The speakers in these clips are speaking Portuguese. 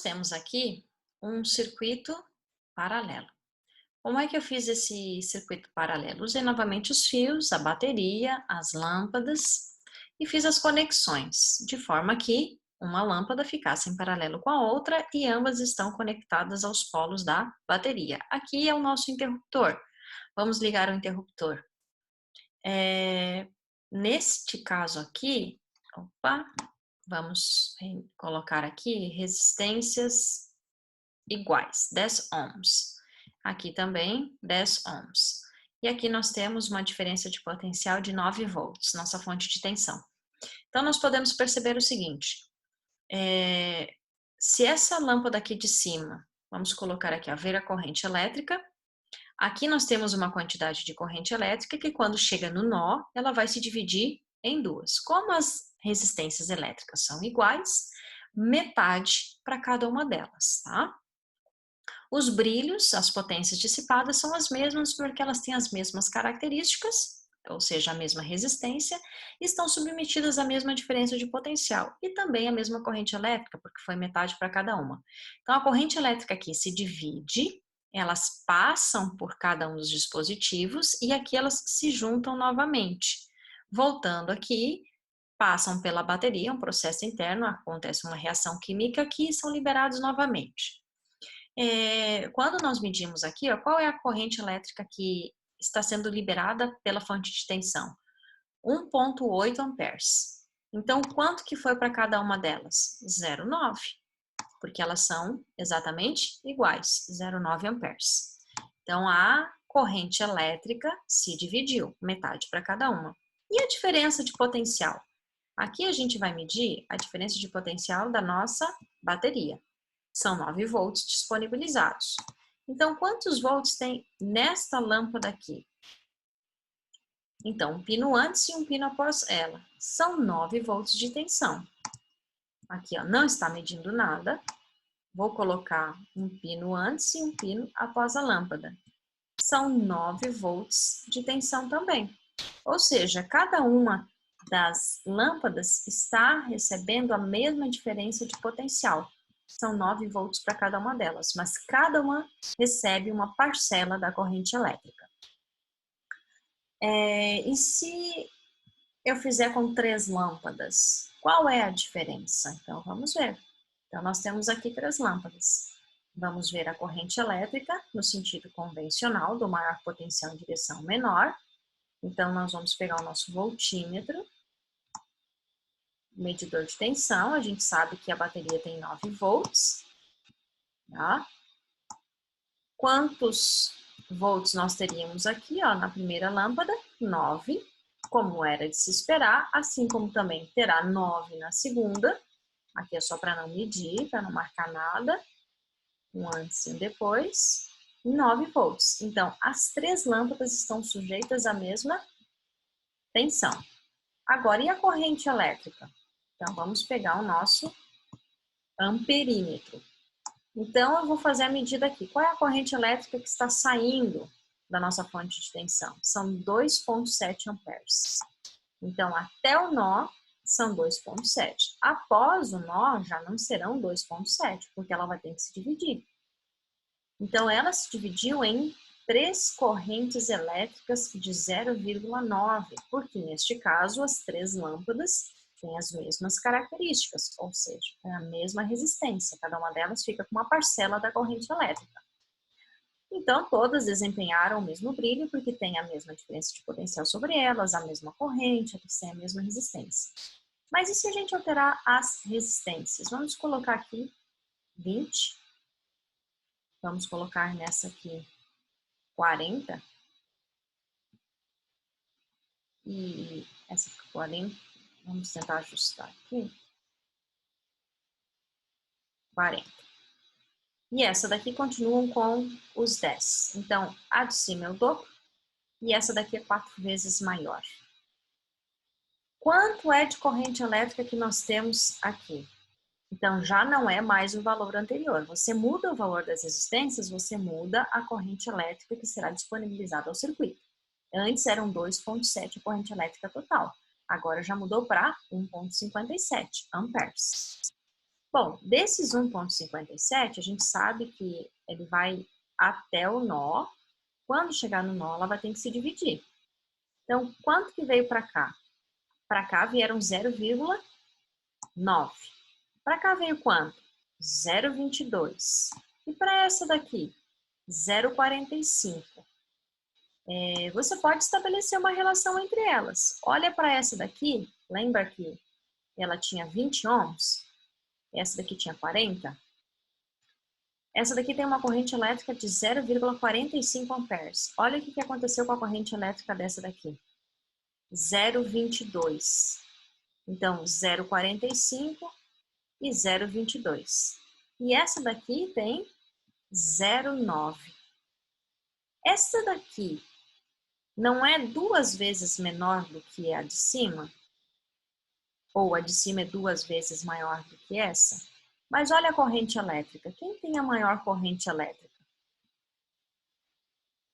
temos aqui um circuito paralelo. Como é que eu fiz esse circuito paralelo? Usei novamente os fios, a bateria, as lâmpadas e fiz as conexões, de forma que uma lâmpada ficasse em paralelo com a outra e ambas estão conectadas aos polos da bateria. Aqui é o nosso interruptor. Vamos ligar o interruptor. Neste caso aqui, vamos colocar aqui resistências iguais, 10 ohms. Aqui também 10 ohms. E aqui nós temos uma diferença de potencial de 9 volts, nossa fonte de tensão. Então nós podemos perceber o seguinte, se essa lâmpada aqui de cima, vamos colocar aqui a ver a corrente elétrica, aqui nós temos uma quantidade de corrente elétrica que quando chega no nó, ela vai se dividir em duas. Como as resistências elétricas são iguais, metade para cada uma delas, tá? Os brilhos, as potências dissipadas são as mesmas porque elas têm as mesmas características, ou seja, a mesma resistência, e estão submetidas à mesma diferença de potencial e também a mesma corrente elétrica, porque foi metade para cada uma. Então, a corrente elétrica aqui se divide, elas passam por cada um dos dispositivos e aqui elas se juntam novamente. Voltando aqui, passam pela bateria, um processo interno, acontece uma reação química aqui e são liberados novamente. Quando nós medimos aqui, ó, qual é a corrente elétrica que está sendo liberada pela fonte de tensão? 1,8 amperes. Então, quanto que foi para cada uma delas? 0,9, porque elas são exatamente iguais, 0,9 amperes. Então, a corrente elétrica se dividiu, metade para cada uma. E a diferença de potencial? Aqui a gente vai medir a diferença de potencial da nossa bateria. São 9 volts disponibilizados. Então, quantos volts tem nesta lâmpada aqui? Então, um pino antes e um pino após ela. São 9 volts de tensão. Aqui, ó, não está medindo nada. Vou colocar um pino antes e um pino após a lâmpada. São 9 volts de tensão também. Ou seja, cada uma das lâmpadas está recebendo a mesma diferença de potencial. São 9 volts para cada uma delas, mas cada uma recebe uma parcela da corrente elétrica. E se eu fizer com 3 lâmpadas, qual é a diferença? Então, vamos ver. Então, nós temos aqui 3 lâmpadas. Vamos ver a corrente elétrica no sentido convencional, do maior potencial em direção ao menor. Então, nós vamos pegar o nosso voltímetro, medidor de tensão, a gente sabe que a bateria tem 9 volts, tá? Quantos volts nós teríamos aqui, ó, na primeira lâmpada? 9, como era de se esperar, assim como também terá 9 na segunda, aqui é só para não medir, para não marcar nada, um antes e um depois, 9 volts. Então, as 3 lâmpadas estão sujeitas à mesma tensão. Agora, e a corrente elétrica? Então, vamos pegar o nosso amperímetro. Então, eu vou fazer a medida aqui. Qual é a corrente elétrica que está saindo da nossa fonte de tensão? São 2,7 amperes. Então, até o nó são 2,7. Após o nó, já não serão 2,7, porque ela vai ter que se dividir. Então, ela se dividiu em 3 correntes elétricas de 0,9, porque neste caso as 3 lâmpadas têm as mesmas características, ou seja, é a mesma resistência, cada uma delas fica com uma parcela da corrente elétrica. Então, todas desempenharam o mesmo brilho, porque tem a mesma diferença de potencial sobre elas, a mesma corrente, tem a mesma resistência. Mas e se a gente alterar as resistências? Vamos colocar aqui 20, vamos colocar nessa aqui 40, e essa fica 40, vamos tentar ajustar aqui, 40. E essa daqui continuam com os 10. Então, a de cima é o dobro, e essa daqui é 4 vezes maior. Quanto é de corrente elétrica que nós temos aqui? Então, já não é mais o valor anterior. Você muda o valor das resistências, você muda a corrente elétrica que será disponibilizada ao circuito. Antes eram 2,7 a corrente elétrica total. Agora já mudou para 1,57 amperes. Bom, desses 1,57, a gente sabe que ele vai até o nó. Quando chegar no nó, ela vai ter que se dividir. Então, quanto que veio para cá? Para cá vieram 0,9. Para cá veio quanto? 0,22. E para essa daqui? 0,45. Você pode estabelecer uma relação entre elas. Olha para essa daqui, lembra que ela tinha 20 ohms? Essa daqui tinha 40? Essa daqui tem uma corrente elétrica de 0,45 amperes. Olha o que aconteceu com a corrente elétrica dessa daqui. 0,22. Então, 0,45 e 0,22. E essa daqui tem 0,9. Essa daqui não é 2 vezes menor do que a de cima? Ou a de cima é 2 vezes maior do que essa? Mas olha a corrente elétrica. Quem tem a maior corrente elétrica?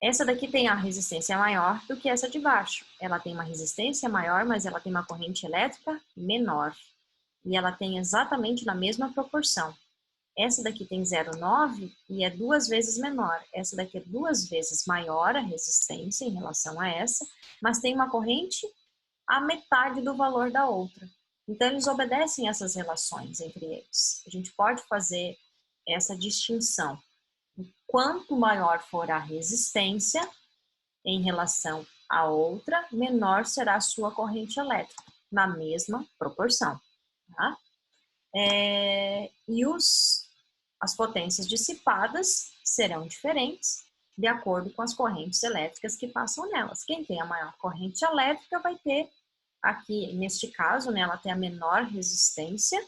Essa daqui tem a resistência maior do que essa de baixo. Ela tem uma resistência maior, mas ela tem uma corrente elétrica menor. E ela tem exatamente na mesma proporção. Essa daqui tem 0,9 e é 2 vezes menor. Essa daqui é 2 vezes maior a resistência em relação a essa, mas tem uma corrente a metade do valor da outra. Então, eles obedecem essas relações entre eles. A gente pode fazer essa distinção. Quanto maior for a resistência em relação à outra, menor será a sua corrente elétrica, na mesma proporção. Tá? E as potências dissipadas serão diferentes de acordo com as correntes elétricas que passam nelas. Quem tem a maior corrente elétrica vai ter, aqui neste caso, né, ela tem a menor resistência,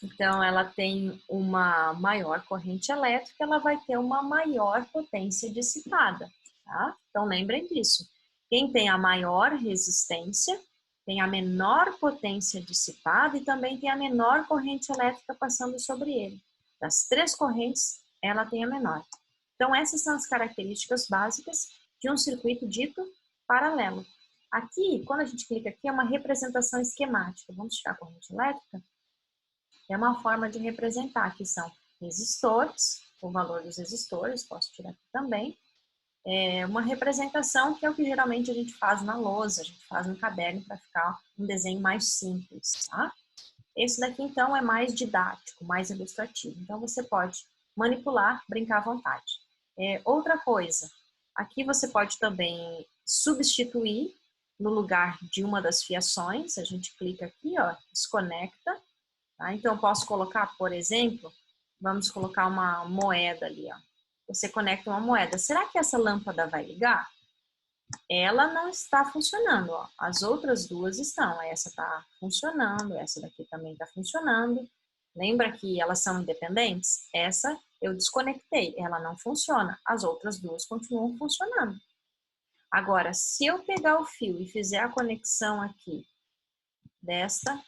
então ela tem uma maior corrente elétrica, ela vai ter uma maior potência dissipada, tá? Então lembrem disso. Quem tem a maior resistência tem a menor potência dissipada e também tem a menor corrente elétrica passando sobre ele. Das 3 correntes, ela tem a menor. Então, essas são as características básicas de um circuito dito paralelo. Aqui, quando a gente clica aqui, é uma representação esquemática. Vamos tirar a corrente elétrica? É uma forma de representar, que são resistores, o valor dos resistores, posso tirar aqui também. É uma representação que é o que geralmente a gente faz na lousa, a gente faz no caderno para ficar um desenho mais simples, tá? Esse daqui, então, é mais didático, mais ilustrativo. Então, você pode manipular, brincar à vontade. Outra coisa, aqui você pode também substituir no lugar de uma das fiações. A gente clica aqui, ó, desconecta. Tá? Então, eu posso colocar, por exemplo, vamos colocar uma moeda ali, ó. Você conecta uma moeda. Será que essa lâmpada vai ligar? Ela não está funcionando, ó. As outras duas estão. Essa está funcionando, essa daqui também está funcionando. Lembra que elas são independentes? Essa eu desconectei, ela não funciona. As outras duas continuam funcionando. Agora, se eu pegar o fio e fizer a conexão aqui desta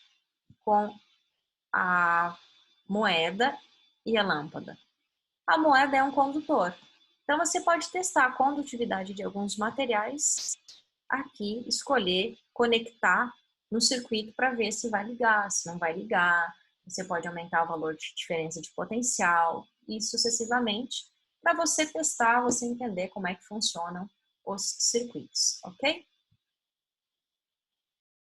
com a moeda e a lâmpada. A moeda é um condutor. Então, você pode testar a condutividade de alguns materiais aqui, escolher, conectar no circuito para ver se vai ligar, se não vai ligar. Você pode aumentar o valor de diferença de potencial e sucessivamente para você testar, você entender como é que funcionam os circuitos, ok?